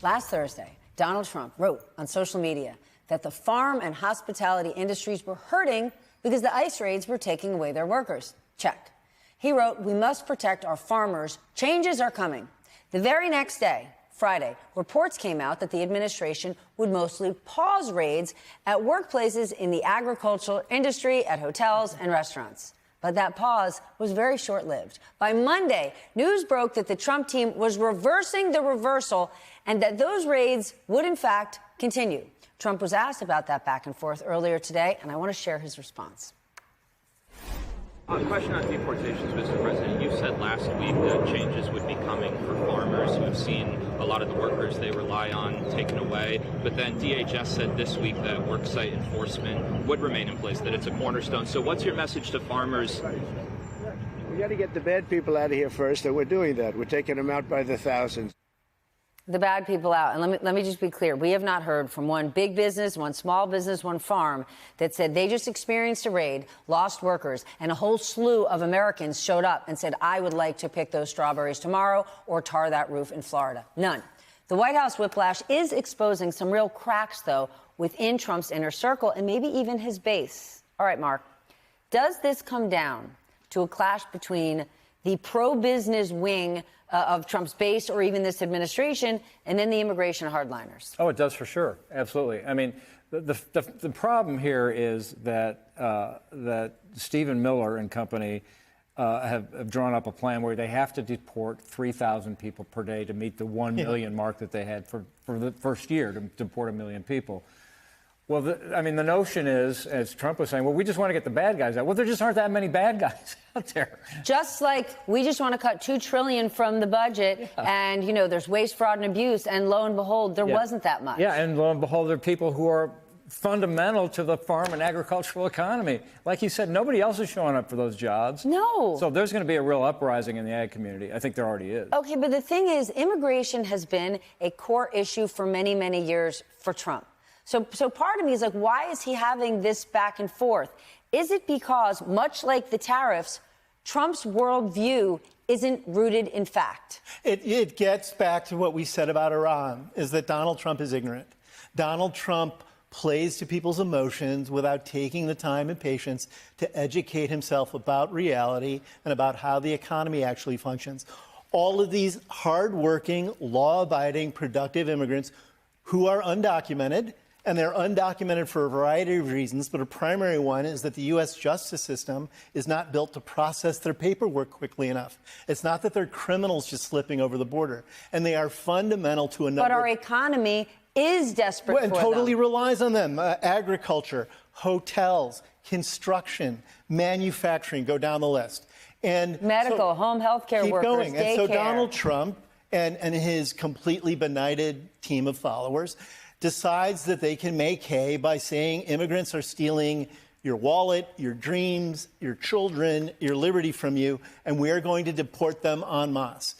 Last Thursday, Donald Trump wrote on social media that the farm and hospitality industries were hurting because the ICE raids were taking away their workers. Check. He wrote, "We must protect our farmers. Changes are coming." The very next day, Friday, reports came out that the administration would mostly pause raids at workplaces in the agricultural industry, at hotels and restaurants. But that pause was very short-lived. By Monday, news broke that the Trump team was reversing the reversal and that those raids would, in fact, continue. Trump was asked about that back and forth earlier today, and I want to share his response. A question on deportations, Mr. President. You said last week that changes would be coming for farmers who have seen a lot of the workers they rely on taken away. But then DHS said this week that worksite enforcement would remain in place, that it's a cornerstone. So what's your message to farmers? We got to get the bad people out of here first, and we're doing that. We're taking them out by the thousands. The bad people out. And let me just be clear. We have not heard from one big business, one small business, one farm that said they just experienced a raid, lost workers, and a whole slew of Americans showed up and said, I would like to pick those strawberries tomorrow or tar that roof in Florida. None. The White House whiplash is exposing some real cracks, though, within Trump's inner circle and maybe even his base. All right, Mark, does this come down to a clash between the pro-business wing of Trump's base or even this administration, and then the immigration hardliners? Oh, it does for sure. Absolutely. I mean, the problem here is that that Stephen Miller and company have drawn up a plan where they have to deport 3,000 people per day to meet the 1 million mark that they had for the first year to deport 1 million people. Well, the notion is, as Trump was saying, well, we just want to get the bad guys out. Well, there just aren't that many bad guys out there. Just like we just want to cut $2 trillion from the budget, and, you know, there's waste, fraud, and abuse, and lo and behold, there wasn't that much. Yeah, and lo and behold, there are people who are fundamental to the farm and agricultural economy. Like you said, nobody else is showing up for those jobs. No. So there's going to be a real uprising in the ag community. I think there already is. Okay, but the thing is, immigration has been a core issue for many, many years for Trump. So part of me is like, why is he having this back and forth? Is it because, much like the tariffs, Trump's worldview isn't rooted in fact? It gets back to what we said about Iran, is that Donald Trump is ignorant. Donald Trump plays to people's emotions without taking the time and patience to educate himself about reality and about how the economy actually functions. All of these hardworking, law-abiding, productive immigrants who are undocumented, and they're undocumented for a variety of reasons, but a primary one is that the U.S. justice system is not built to process their paperwork quickly enough. It's not that they're criminals just slipping over the border, and they are fundamental to a number. But our economy is desperate for and totally them. relies on them. Agriculture, hotels, construction, manufacturing, go down the list. And medical, home health care workers, going. daycare. And so Donald Trump and his completely benighted team of followers decides that they can make hay by saying immigrants are stealing your wallet, your dreams, your children, your liberty from you, and we are going to deport them en masse.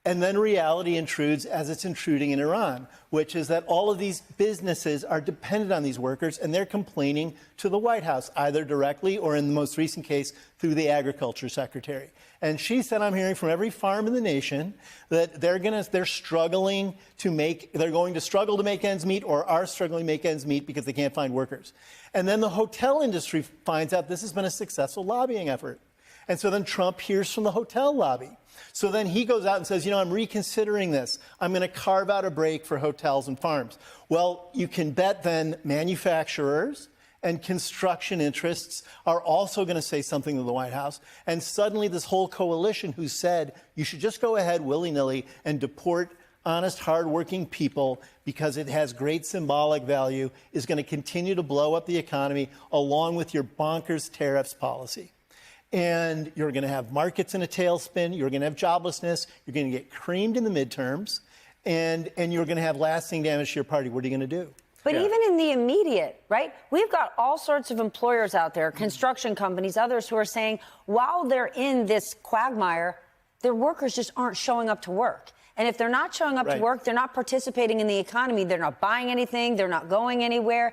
And then reality intrudes as it's intruding in Iran, which is that all of these businesses are dependent on these workers, and they're complaining to the White House, either directly or in the most recent case, through the agriculture secretary. And she said, I'm hearing from every farm in the nation that they're going to struggle to make ends meet, or are struggling to make ends meet because they can't find workers. And then the hotel industry finds out this has been a successful lobbying effort. And so then Trump hears from the hotel lobby. So then he goes out and says, I'm reconsidering this. I'm going to carve out a break for hotels and farms. Well, you can bet then manufacturers and construction interests are also going to say something to the White House. And suddenly this whole coalition who said you should just go ahead willy-nilly and deport honest, hardworking people because it has great symbolic value is going to continue to blow up the economy along with your bonkers tariffs policy. And you're going to have markets in a tailspin. You're going to have joblessness. You're going to get creamed in the midterms. And you're going to have lasting damage to your party. What are you going to do? But even in the immediate, right, we've got all sorts of employers out there, construction companies, others who are saying while they're in this quagmire, their workers just aren't showing up to work. And if they're not showing up to work, they're not participating in the economy. They're not buying anything. They're not going anywhere.